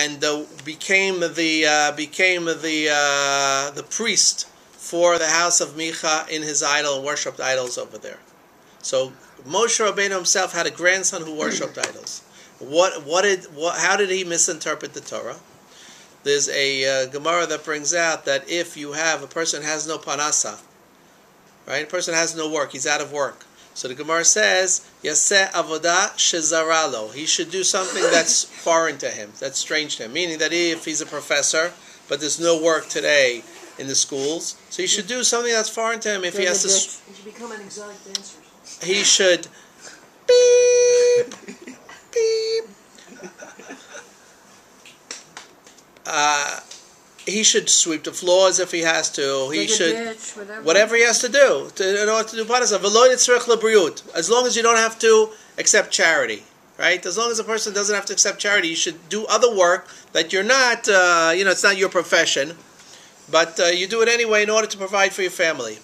and became the priest for the house of Micha in his idol and worshipped idols over there. So Moshe Rabbeinu himself had a grandson who worshipped idols. How did he misinterpret the Torah? There's a Gemara that brings out that if you have a person has no panasa, right? A person has no work, he's out of work. So the Gemara says, Yaseh avodah shezaralo. He should do something that's foreign to him, that's strange to him. Meaning that if he's a professor, but there's no work today in the schools, so he should do something that's foreign to him. If he has to, he should become an exotic dancer. He should beep beep. He should sweep the floors if he has to. He should ditch, whatever he has to do in order to do parnasa. As long as you don't have to accept charity, right? As long as a person doesn't have to accept charity, you should do other work that you're not. It's not your profession, but you do it anyway in order to provide for your family.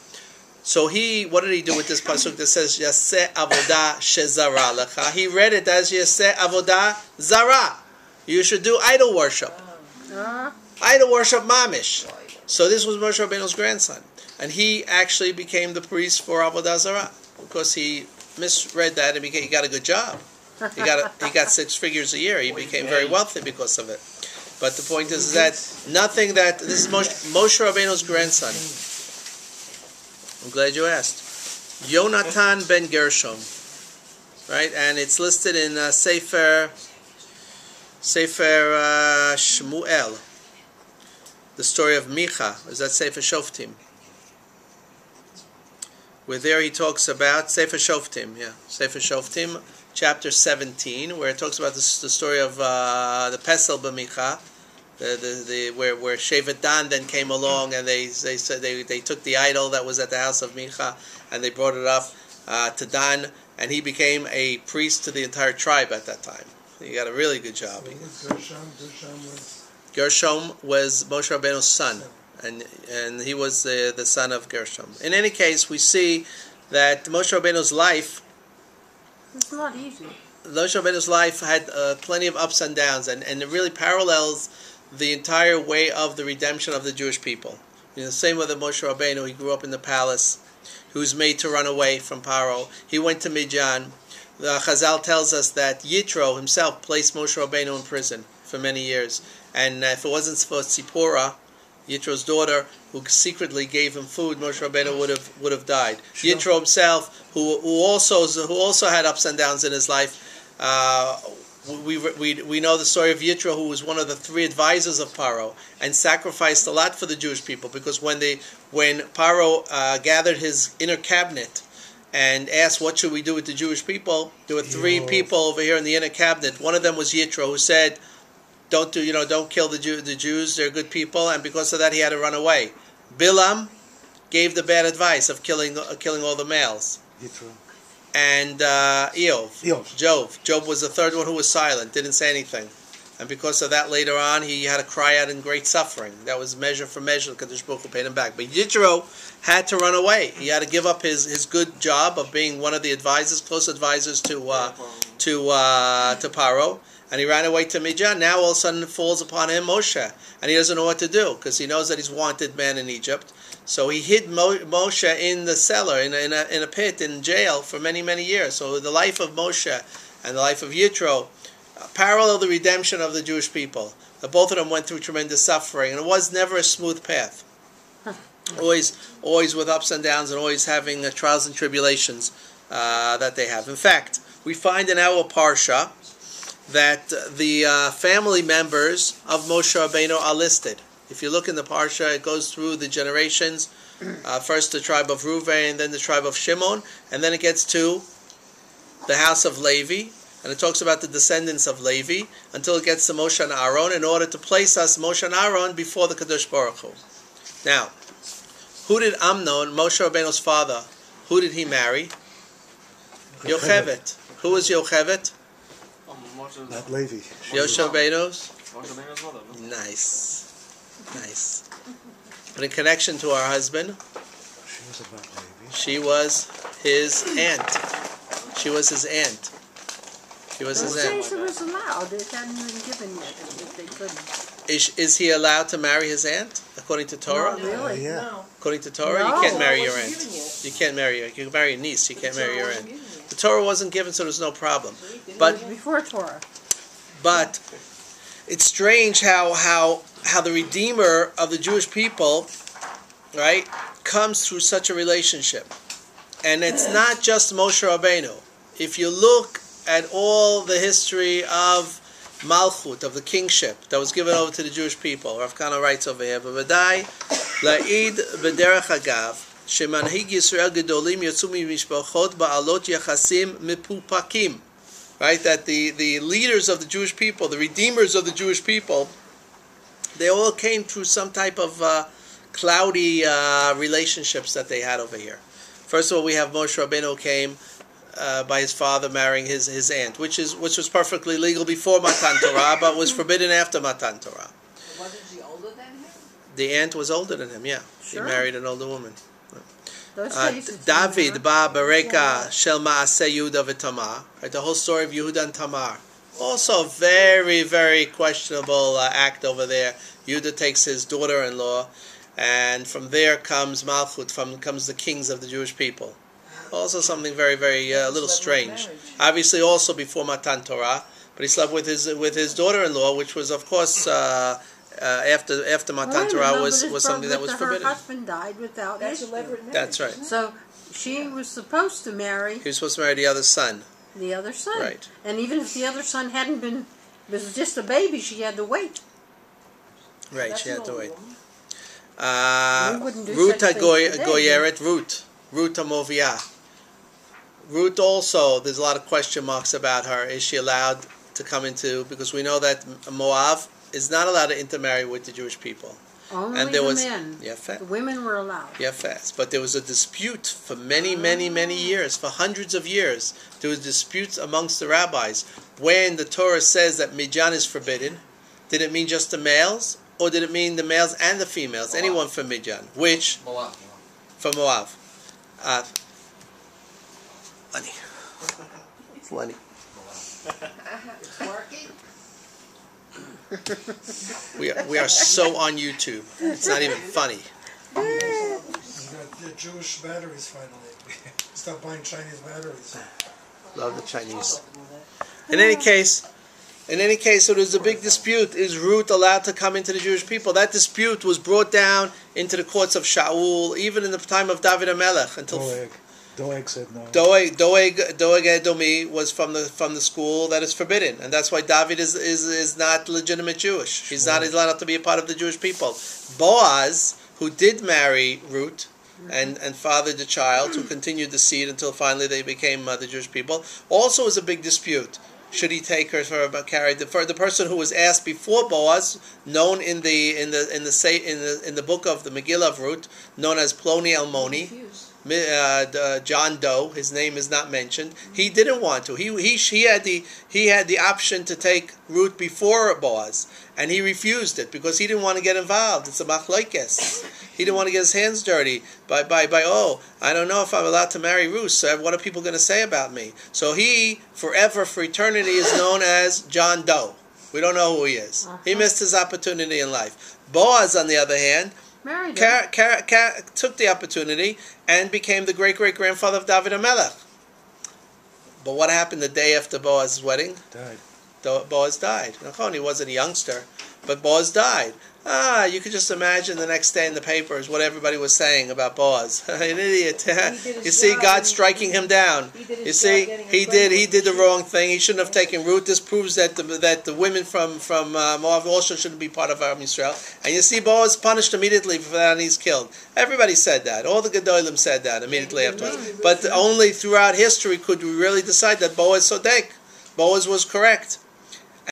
So what did he do with this pasuk that says Yaseh avodah shezara lecha? He read it as Yaseh avodah zara. You should do idol worship. Idol worship mamish. So this was Moshe Rabbeinu's grandson, and he actually became the priest for avodah zara because he misread that and he got a good job. He got 6 figures a year. He became very wealthy because of it. But the point is that this is Moshe Rabbeinu's grandson. I'm glad you asked. Yonatan ben Gershom, right? And it's listed in Sefer Shmuel. The story of Micha, is that Sefer Shoftim? Where there he talks about Sefer Shoftim, Sefer Shoftim, chapter 17, where it talks about the story of the Pesel b'Micha, where Shevet Dan then came along and they said they took the idol that was at the house of Micha and they brought it up to Dan, and he became a priest to the entire tribe at that time. He got a really good job. Gershom was Moshe Rabbeinu's son, and he was the son of Gershom. In any case, we see that Moshe Rabbeinu's life, it's not easy. Moshe Rabbeinu's life had plenty of ups and downs, and it really parallels the entire way of the redemption of the Jewish people. The same way that Moshe Rabbeinu, he grew up in the palace, he was made to run away from Paro. He went to Midian. The Chazal tells us that Yitro himself placed Moshe Rabbeinu in prison for many years. And if it wasn't for Tzipora, Yitro's daughter, who secretly gave him food, Moshe Rabbeinu would have died. Sure. Yitro himself, who also had ups and downs in his life, we know the story of Yitro, who was one of the 3 advisors of Paro and sacrificed a lot for the Jewish people, because when Paro gathered his inner cabinet and asked what should we do with the Jewish people, there were 3 people over here in the inner cabinet. One of them was Yitro, who said, don't kill the Jews, they're good people, and because of that he had to run away. Bilam gave the bad advice of killing all the males. Yitro. And Job was the 3rd one who was silent, didn't say anything. And because of that, later on, he had to cry out in great suffering. That was measure for measure. Kadosh Baruch Hu paid him back. But Yitro had to run away. He had to give up his good job of being one of the advisors, close advisors to Paro. And he ran away to Midian. Now all of a sudden it falls upon him Moshe. And he doesn't know what to do, because he knows that he's wanted man in Egypt. So he hid Moshe in the cellar, in a pit, in jail for many, many years. So the life of Moshe and the life of Yitro parallel the redemption of the Jewish people. Both of them went through tremendous suffering, and it was never a smooth path. Always with ups and downs, and always having trials and tribulations that they have. In fact, we find in our parsha that the family members of Moshe Rabbeinu are listed. If you look in the parsha, it goes through the generations. First the tribe of Reuven, then the tribe of Shimon, and then it gets to the house of Levi, and it talks about the descendants of Levi until it gets to Moshe and Aaron, in order to place us, Moshe and Aaron, before the Kadosh Baruch Hu. Now, who did Amnon, Moshe Rabbeinu's father, who did he marry? Yocheved. Who was Yocheved? Not Levi. Moshe Rabbeinu's? Nice. But in connection to our husband, she was his aunt. He was his Those aunt. days it was allowed. It hadn't been given yet if they couldn't. Is he allowed to marry his aunt according to Torah? Not really. Yeah. No. According to Torah, No. you can't marry your Wasn't aunt. given yet. You can't marry her. You can marry a niece. You can't The marry Torah your wasn't aunt. given yet. The Torah wasn't given, so there's no problem. It But was before Torah. But it's strange how the Redeemer of the Jewish people, right, comes through such a relationship. And it's not just Moshe Rabbeinu. If you look at all the history of Malchut, of the kingship that was given over to the Jewish people, Rav Kana writes over here, "B'vadai la'id b'derech hagav shemanhig Yisrael gedolim yotzu mimishpachot ba'alot yachasim mipupakim." Right, that the leaders of the Jewish people, the redeemers of the Jewish people, they all came through some type of cloudy relationships that they had over here. First of all, we have Moshe Rabbeinu came by his father marrying his aunt, which was perfectly legal before Matan Torah, but was forbidden after Matan Torah. Wasn't she older than him? The aunt was older than him. Yeah, Sure. He married an older woman. David ba bereka shel ma'aseh Yehuda v'Tamar. Right, the whole story of Yehuda and Tamar. Also, a very, very questionable act over there. Yehuda takes his daughter-in-law, and from there comes Malchut, comes the kings of the Jewish people. Also, something very, very a little strange. Obviously, also before Matan Torah, but he slept with his daughter-in-law, which was, of course, after Matan Torah was something that was forbidden. Her husband died without That's issue. elaborate marriage. That's right. So she was supposed to marry He was supposed to marry the other son. the other son. Right. And even if the other son was just a baby, she had to wait. Right, That's she had an to old wait. woman. We wouldn't do Ruth such things today. Goyeret, Ruth Amovia. Ruth also, there's a lot of question marks about her. Is she allowed to come into, because we know that Moab is not allowed to intermarry with the Jewish people. Only And there the was- men. Yeah, fair. The women were allowed. Yeah, fast. But there was a dispute for many, many years, for hundreds of years. There was disputes amongst the rabbis. When the Torah says that Midian is forbidden, did it mean just the males, or did it mean the males and the females? Moab. Anyone from Midian? Which? Moab. From Moab. Funny. Funny. It's working. We are so on YouTube. It's not even funny. You got the Jewish batteries finally. Stop buying Chinese batteries. Love the Chinese. In any case, so there's a big dispute. Is Ruth allowed to come into the Jewish people? That dispute was brought down into the courts of Shaul, even in the time of David HaMelech, until Doeg said no. Doeg Edomi was from the school that is forbidden, and that's why David is not legitimate Jewish. He's not allowed to be a part of the Jewish people. Boaz, who did marry Ruth and fathered the child, who continued the seed until finally they became the Jewish people, also is a big dispute. Should he take her for the person who was asked before Boaz, known in the book of the Megillah of Ruth, known as Ploni Almoni, John Doe, his name is not mentioned. He didn't want to. He had the option to take Ruth before Boaz, and he refused it because he didn't want to get involved. It's a machlokes. He didn't want to get his hands dirty by I don't know if I'm allowed to marry Ruth. So what are people going to say about me? So he forever, for eternity, is known as John Doe. We don't know who he is. He missed his opportunity in life. Boaz, on the other hand, took the opportunity and became the great-great-grandfather of David HaMelech. But what happened the day after Boaz's wedding? Died. Boaz died. He wasn't a youngster, but Boaz died. You could just imagine the next day in the papers what everybody was saying about Boaz. An idiot. You see, God striking him down. You see, he did the wrong thing. He shouldn't have taken Ruth. This proves that the women from Moab also shouldn't be part of Am Yisrael. And you see, Boaz punished immediately for that, and he's killed. Everybody said that. All the Gedolim said that immediately afterwards. But only throughout history could we really decide that Boaz Sodek. Boaz was correct.